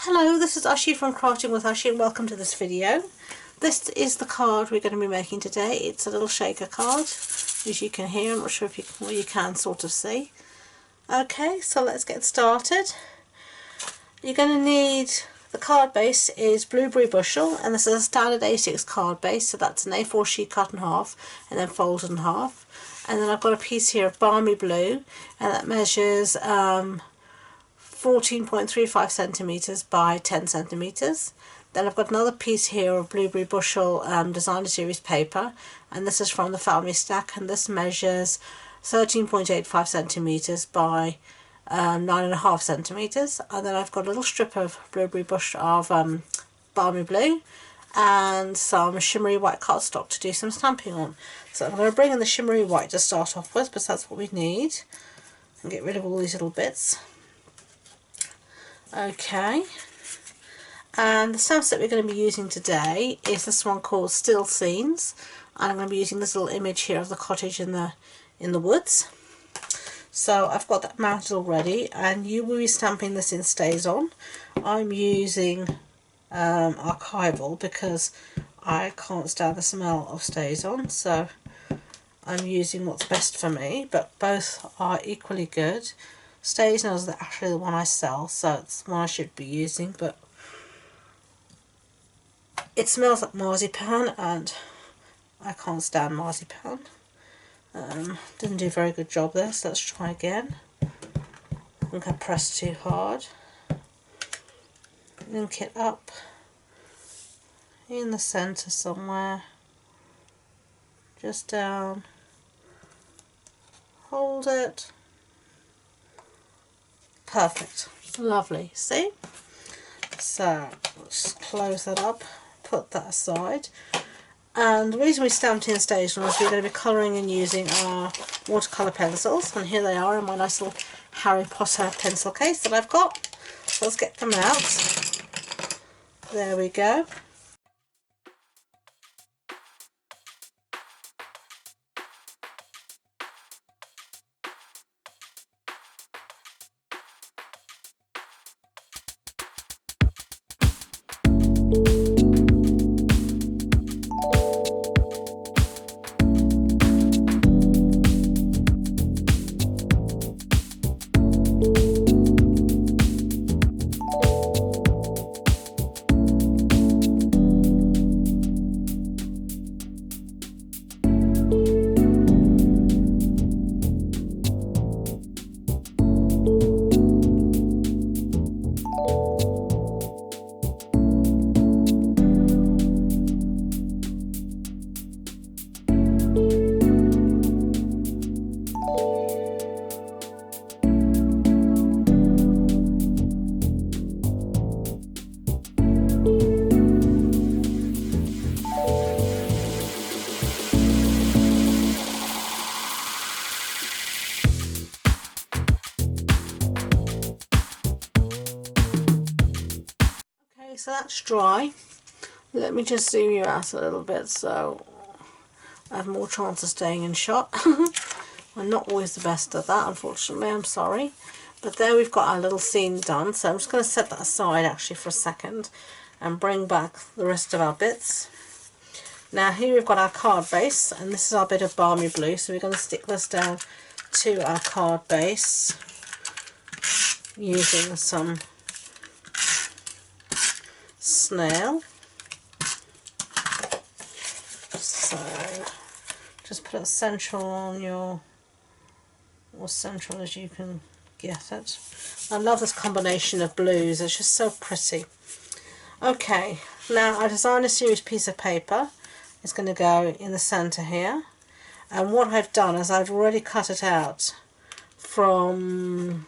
Hello, this is Ashi from Crafting with Ashi and welcome to this video. This is the card we're going to be making today. It's a little shaker card, as you can hear. I'm not sure if you can sort of see. Okay, so let's get started. You're going to need, the card base is Blueberry Bushel, and this is a standard A6 card base, so that's an A4 sheet cut in half and then folded in half. And then I've got a piece here of Balmy Blue, and that measures 14.35 centimetres by 10 centimetres. Then I've got another piece here of Blueberry Bushel Designer Series paper, and this is from the Family Stack, and this measures 13.85 centimetres by 9.5 centimetres. And then I've got a little strip of Blueberry Bushel of Balmy Blue and some shimmery white cardstock to do some stamping on. So I'm going to bring in the shimmery white to start off with, because that's what we need, and get rid of all these little bits. Okay, and the stamp set we're going to be using today is this one called Still Scenes, and I'm going to be using this little image here of the cottage in the woods. So I've got that mounted already, and you will be stamping this in Stays On. I'm using archival because I can't stand the smell of Stays On, so I'm using what's best for me, but both are equally good. Stays On is actually the one I sell, so it's the one I should be using, but it smells like marzipan and I can't stand marzipan. Didn't do a very good job there, so let's try again. I think I pressed too hard. Link it up in the centre somewhere, just down, hold it. Perfect, lovely, see? So let's close that up, put that aside. And the reason we stamped in Stays On is we're going to be colouring and using our watercolour pencils, and here they are in my nice little Harry Potter pencil case that I've got. So let's get them out. There we go. So that's dry. Let me just zoom you out a little bit so I have more chance of staying in shot. I'm not always the best at that, unfortunately, I'm sorry. But there we've got our little scene done, so I'm just going to set that aside actually for a second and bring back the rest of our bits. Now here we've got our card base, and this is our bit of Balmy Blue, so we're going to stick this down to our card base using some snail. So just put it central on your, or central as you can get it. I love this combination of blues, it's just so pretty. Okay, now our Designer Series piece of paper is going to go in the centre here, and what I've done is I've already cut it out from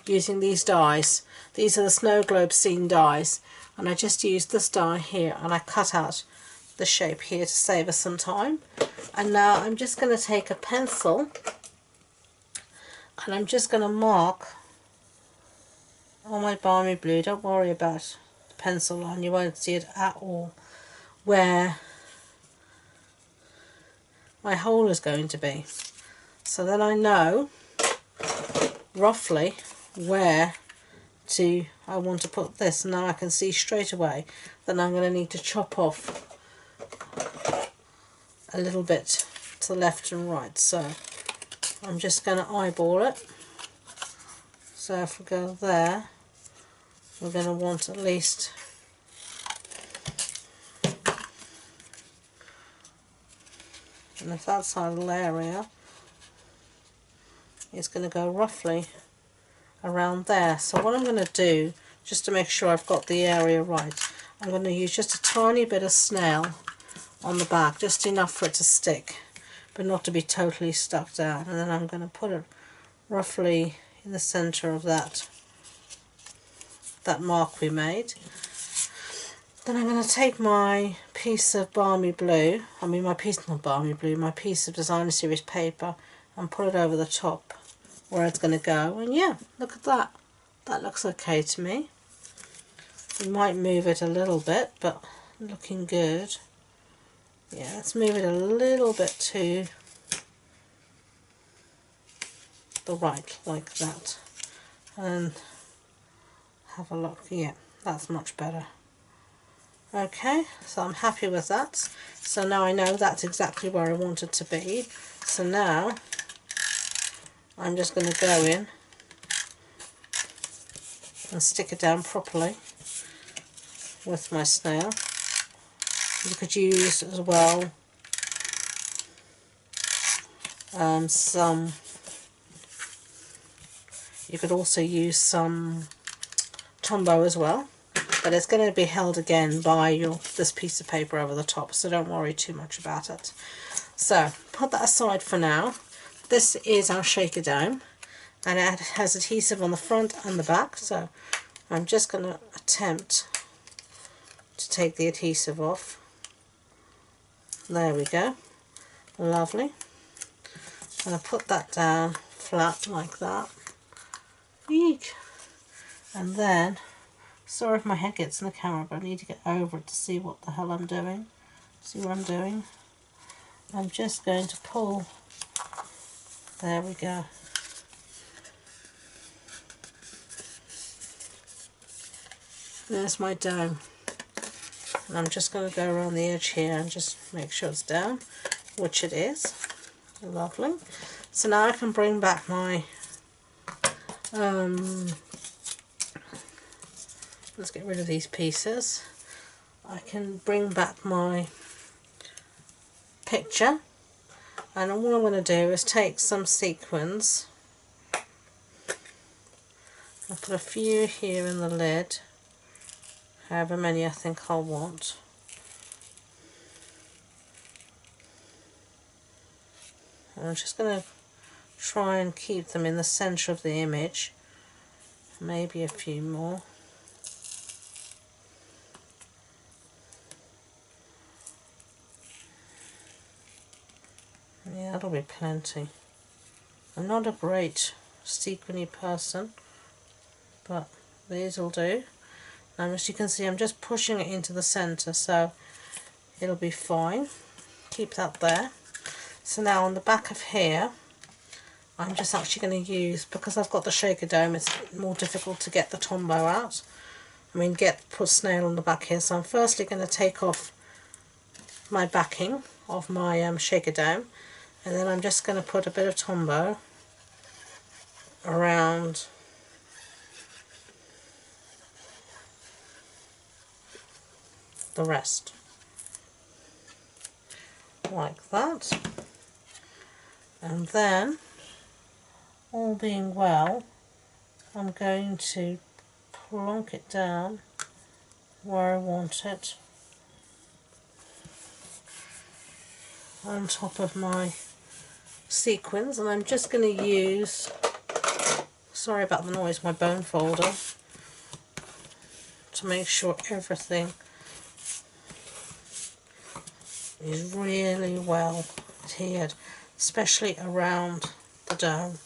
using these dies. These are the Snowglobe scene dies, and I just used this die here and I cut out the shape here to save us some time. And now I'm just going to take a pencil and I'm just going to mark on my Balmy Blue. Don't worry about the pencil line, you won't see it at all, where my hole is going to be. So then I know roughly where to I want to put this. Now I can see straight away that I'm going to need to chop off a little bit to the left and right. So I'm just going to eyeball it. So if we go there, we're going to want at least and if that's our little area, it's going to go roughly around there. So what I'm going to do, just to make sure I've got the area right, I'm going to use just a tiny bit of snail on the back, just enough for it to stick, but not to be totally stuck down. And then I'm going to put it roughly in the center of that mark we made. Then I'm going to take my piece of balmy blue, my piece of designer series paper, and put it over the top where it's going to go. And yeah, look at that. That looks okay to me. We might move it a little bit, but looking good. Yeah, let's move it a little bit to the right, like that. And have a look. Yeah, that's much better. Okay, so I'm happy with that. So now I know that's exactly where I want it to be. So now I'm just going to go in and stick it down properly with my snail. You could use as well you could also use some Tombow as well, but it's going to be held again by this piece of paper over the top, so don't worry too much about it. So put that aside for now. This is our shaker dome, and it has adhesive on the front and the back, so I'm just going to attempt to take the adhesive off. There we go, lovely. I'm going to put that down flat like that. Eek. And then, sorry if my head gets in the camera, but I need to get over it to see what the hell I'm doing. See what I'm doing? I'm just going to pull. There we go. There's my dome. And I'm just going to go around the edge here and just make sure it's down, which it is. Lovely. So now I can bring back my let's get rid of these pieces. I can bring back my picture, and all I'm going to do is take some sequins. I'll put a few here in the lid, however many I think I'll want. I'm just going to try and keep them in the center of the image, maybe a few more. Yeah, that'll be plenty. I'm not a great sequiny person, but these will do. And as you can see, I'm just pushing it into the center, so it'll be fine. Keep that there. So now on the back of here, I'm just actually going to use, because I've got the shaker dome, it's more difficult to get the Tombow out. Put snail on the back here. So I'm firstly going to take off my backing of my shaker dome, and then I'm just going to put a bit of Tombow around the rest, like that. And then, all being well, I'm going to plonk it down where I want it, on top of my sequins. And I'm just going to use, sorry about the noise, my bone folder, to make sure everything is really well adhered, especially around the dome.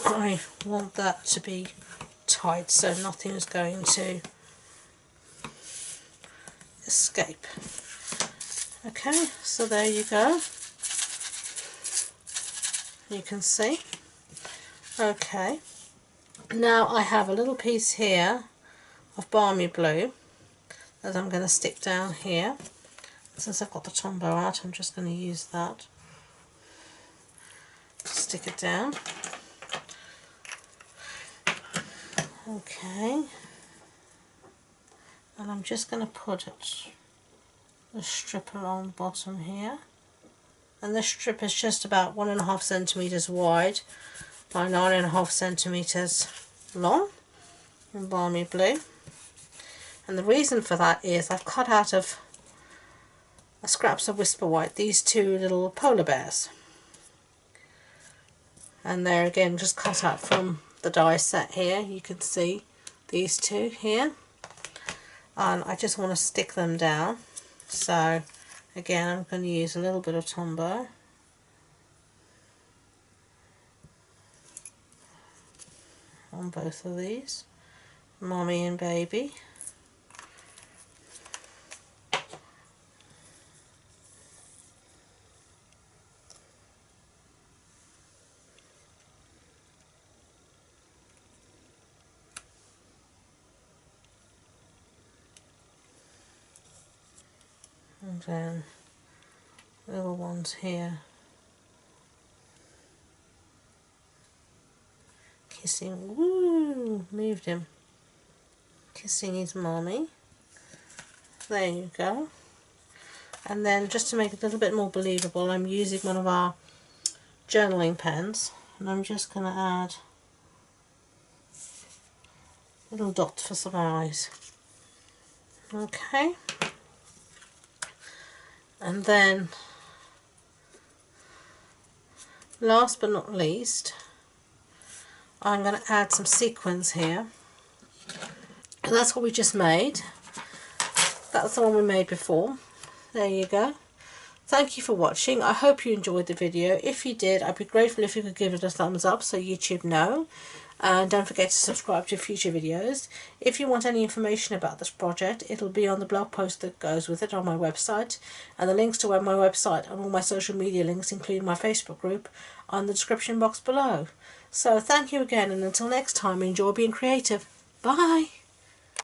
I want that to be tight so nothing is going to escape. Okay, so there you go. You can see. Okay, Now I have a little piece here of Balmy Blue that I'm going to stick down here. Since I've got the Tombow out, I'm just going to use that. Stick it down. Okay. And I'm just going to put the strip along the bottom here. And this strip is just about 1.5 centimeters wide by 9.5 centimeters long in Balmy Blue. And the reason for that is I've cut out of scraps of Whisper White these two little polar bears. And they're again just cut out from the die set here. You can see these two here. And I just want to stick them down. So again, I'm going to use a little bit of Tombow. On both of these, Mommy and Baby. And then little ones here. Kissing, woo, moved him. Kissing his mommy. There you go. And then just to make it a little bit more believable, I'm using one of our journaling pens, and I'm just going to add a little dot for some eyes. Okay. And then, last but not least, I'm going to add some sequins here. And that's what we just made. That's the one we made before. There you go. Thank you for watching. I hope you enjoyed the video. If you did, I'd be grateful if you could give it a thumbs up so YouTube know. And don't forget to subscribe to future videos. If you want any information about this project, it'll be on the blog post that goes with it on my website. And the links to my website and all my social media links, including my Facebook group, are in the description box below. So thank you again, and until next time, enjoy being creative. Bye!